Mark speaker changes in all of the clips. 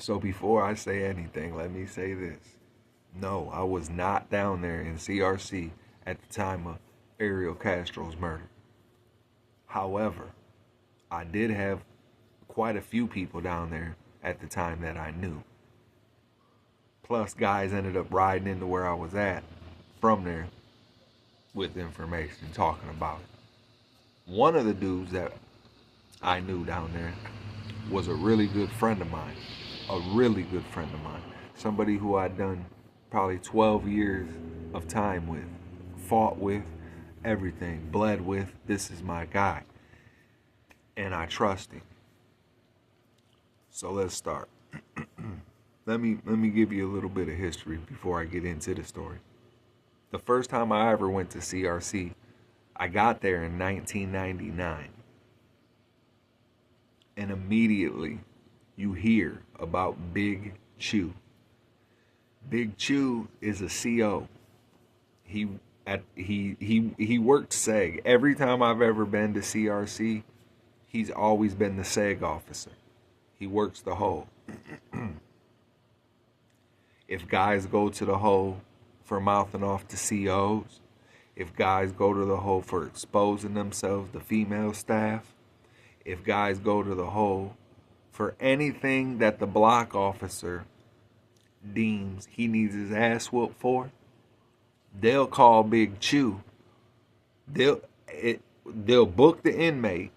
Speaker 1: So before I say anything, let me say this. No, I was not down there in CRC at the time of Ariel Castro's murder. However, I did have quite a few people down there at the time that I knew. Plus, guys ended up riding into where I was at from there with information talking about it. One of the dudes that I knew down there was a really good friend of mine. A really good friend of mine. Somebody who I'd done probably 12 years of time with, fought with, everything, bled with. This is my guy. And I trust him. So let's start. Let me give you a little bit of history before I get into the story. The first time I ever went to CRC, I got there in 1999. And immediately you hear about Big Chu. Big Chu is a CO. He worked SEG. Every time I've ever been to CRC, he's always been the SEG officer. He works the hole. If guys go to the hole for mouthing off to COs, if guys go to the hole for exposing themselves to female staff, if guys go to the hole for anything that the block officer deems he needs his ass whooped for, they'll call Big Chu. They'll book the inmate.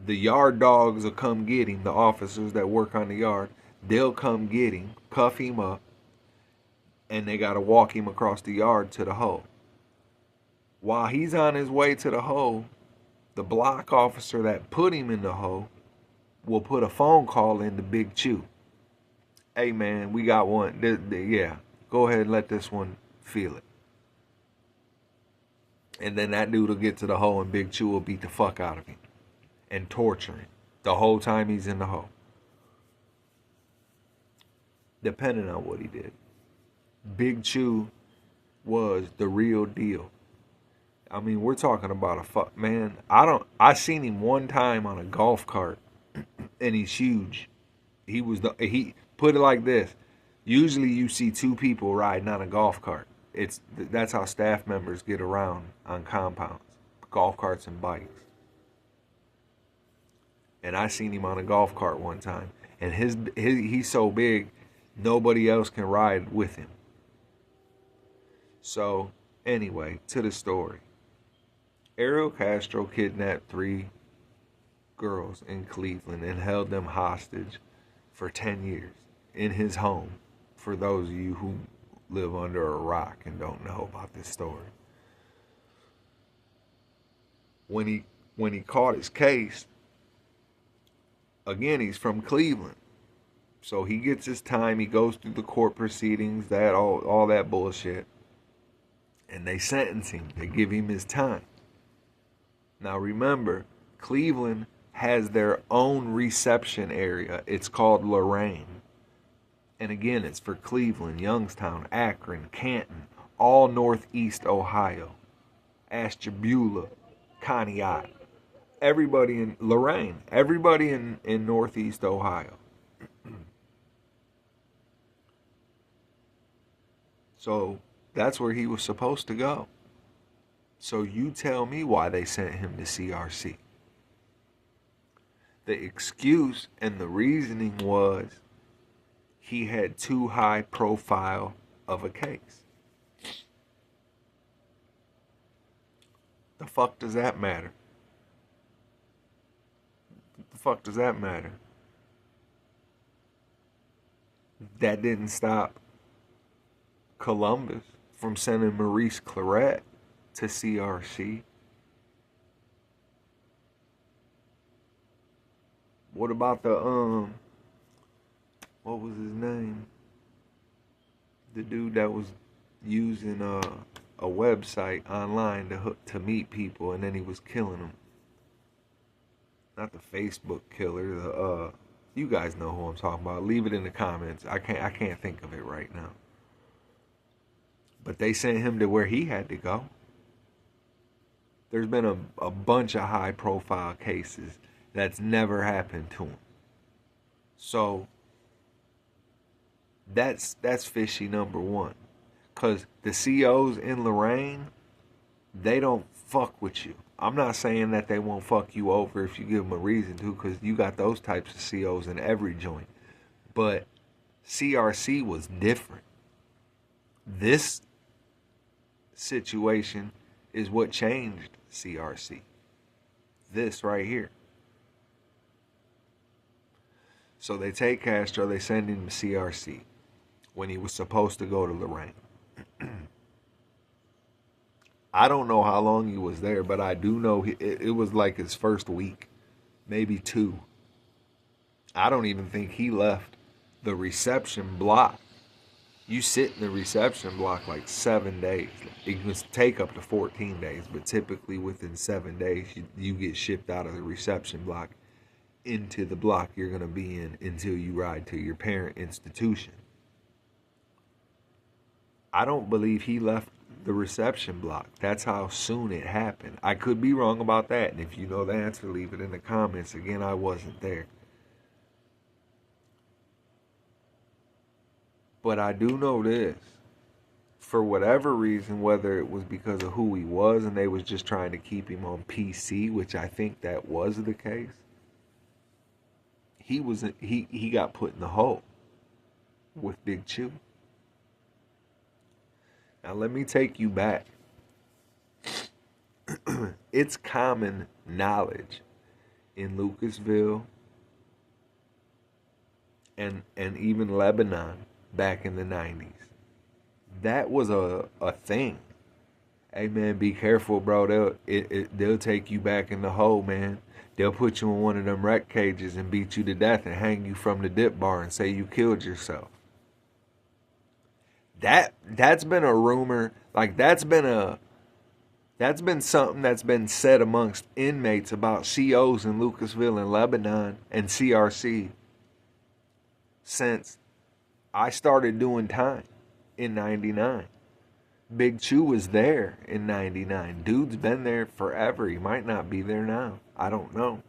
Speaker 1: The yard dogs will come get him, the officers that work on the yard. They'll come get him, cuff him up, and they got to walk him across the yard to the hole. While he's on his way to the hole, the block officer that put him in the hole will put a phone call into Big Chu. Hey man, we got one. Yeah, go ahead and let this one feel it. And then that dude will get to the hole and Big Chu will beat the fuck out of him and torture him the whole time he's in the hole. Depending on what he did. Big Chu was the real deal. I mean, we're talking about man. I seen him one time on a golf cart, and he's huge. He put it like this. Usually, you see two people riding on a golf cart. That's how staff members get around on compounds, golf carts and bikes. And I seen him on a golf cart one time, and he's so big, nobody else can ride with him. So anyway, to the story. Ariel Castro kidnapped 3 girls in Cleveland and held them hostage for 10 years in his home, for those of you who live under a rock and don't know about this story. When he caught his case, again, he's from Cleveland. So he gets his time, he goes through the court proceedings, that all that bullshit. And they sentence him, they give him his time. Now remember, Cleveland has their own reception area. It's called Lorraine. And again, it's for Cleveland, Youngstown, Akron, Canton, all northeast Ohio, Ashtabula, Conneaut. Everybody in Lorraine, everybody in northeast Ohio. So that's where he was supposed to go. So you tell me why they sent him to CRC. The excuse and the reasoning was he had too high profile of a case. The fuck does that matter? The fuck does that matter? That didn't stop Columbus from sending Maurice Claret to CRC. What about what was his name? The dude that was using a website online to meet people, and then he was killing them. Not the Facebook killer. You guys know who I'm talking about. Leave it in the comments. I can't think of it right now. But they sent him to where he had to go. There's been a bunch of high-profile cases that's never happened to him. So That's fishy number one. Cause the COs in Lorraine, they don't fuck with you. I'm not saying that they won't fuck you over if you give them a reason to, because you got those types of COs in every joint. But CRC was different. This situation is what changed CRC. This right here. So they take Castro, they send him to CRC when he was supposed to go to Lorraine. I don't know how long he was there, but I do know it was like his first week, maybe two. I don't even think he left the reception block. You sit in the reception block like 7 days. It can take up to 14 days, but typically within 7 days, you get shipped out of the reception block into the block you're going to be in until you ride to your parent institution. I don't believe he left the reception block. That's how soon it happened. I could be wrong about that, and if you know the answer, leave it in the comments. Again, I wasn't there. But I do know this. For whatever reason, whether it was because of who he was and they was just trying to keep him on PC, which I think that was the case, he got put in the hole with Big Chu. Now let me take you back. It's common knowledge in Lucasville and even Lebanon back in the 90s. That was a thing. Hey man, be careful, bro. They'll take you back in the hole, man. They'll put you in one of them wreck cages and beat you to death and hang you from the dip bar and say you killed yourself. That's been a rumor. Like that's been something that's been said amongst inmates about COs in Lucasville and Lebanon and CRC since I started doing time in 99. Big Chu was there in 99. Dude's been there forever. He might not be there now. I don't know.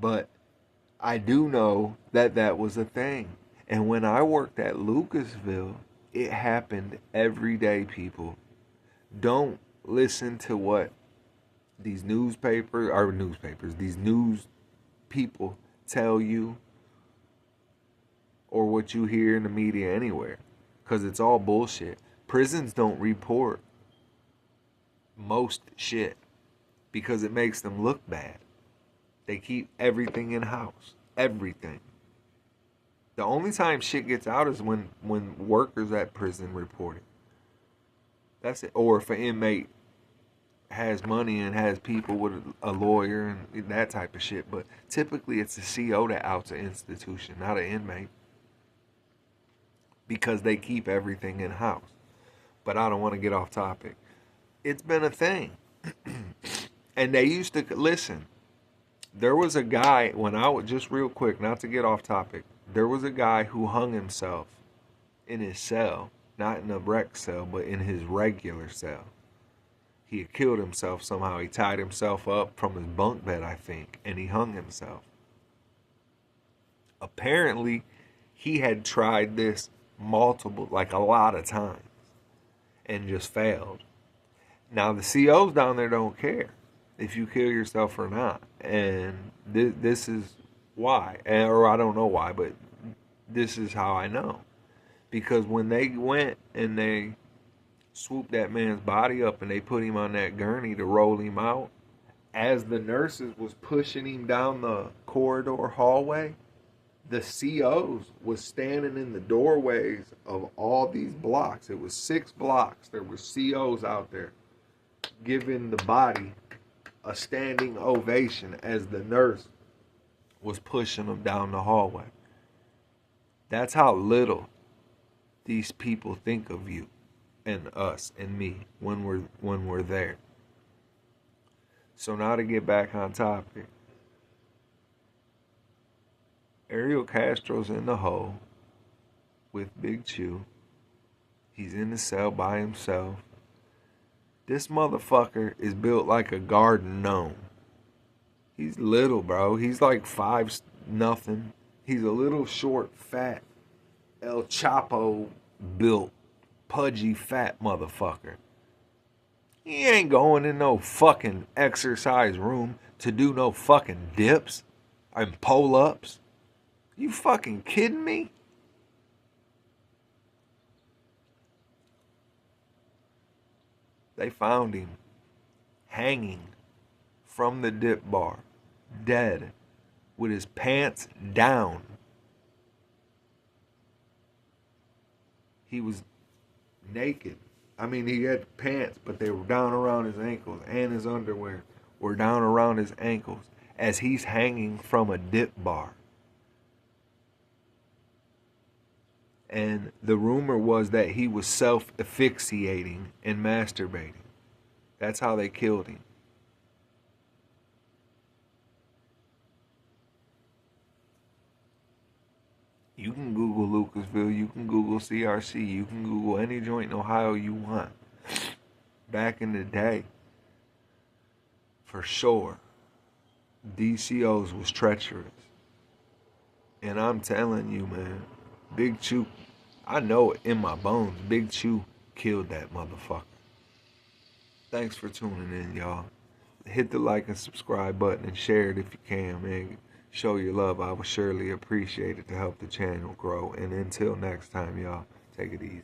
Speaker 1: But I do know that that was a thing. And when I worked at Lucasville, it happened every day, people. Don't listen to what these news people tell you or what you hear in the media anywhere. Because it's all bullshit. Prisons don't report most shit because it makes them look bad. They keep everything in-house. Everything. The only time shit gets out is when workers at prison report it. That's it. Or if an inmate has money and has people with a lawyer and that type of shit. But typically it's a CO that outs an institution, not an inmate. Because they keep everything in-house. But I don't want to get off topic. It's been a thing. And they used to, listen, there was a guy, just real quick, not to get off topic, there was a guy who hung himself in his cell, not in a rec cell, but in his regular cell. He had killed himself somehow. He tied himself up from his bunk bed, I think, and he hung himself. Apparently, he had tried this a lot of times and just failed. Now the COs down there don't care if you kill yourself or not, and this is why, or I don't know why, but this is how I know, because when they went and they swooped that man's body up and they put him on that gurney to roll him out, as the nurses was pushing him down the corridor hallway, the COs was standing in the doorways of all these blocks. It was 6 blocks. There were COs out there giving the body a standing ovation as the nurse was pushing them down the hallway. That's how little these people think of you and us and me when we're there. So now to get back on topic. Ariel Castro's in the hole with Big Chu. He's in the cell by himself. This motherfucker is built like a garden gnome. He's little, bro. He's like 5'0". He's a little short, fat El Chapo built pudgy fat motherfucker. He ain't going in no fucking exercise room to do no fucking dips and pull-ups. You fucking kidding me? They found him hanging from the dip bar, dead, with his pants down. He was naked. I mean, he had pants, but they were down around his ankles, and his underwear were down around his ankles as he's hanging from a dip bar. And the rumor was that he was self-asphyxiating and masturbating. That's how they killed him. You can Google Lucasville, you can Google CRC, you can Google any joint in Ohio you want. Back in the day, for sure, DCOs was treacherous. And I'm telling you, man, Big Chu, I know it in my bones, Big Chu killed that motherfucker. Thanks for tuning in, y'all. Hit the like and subscribe button and share it if you can, man. Show your love. I would surely appreciate it to help the channel grow. And until next time, y'all, take it easy.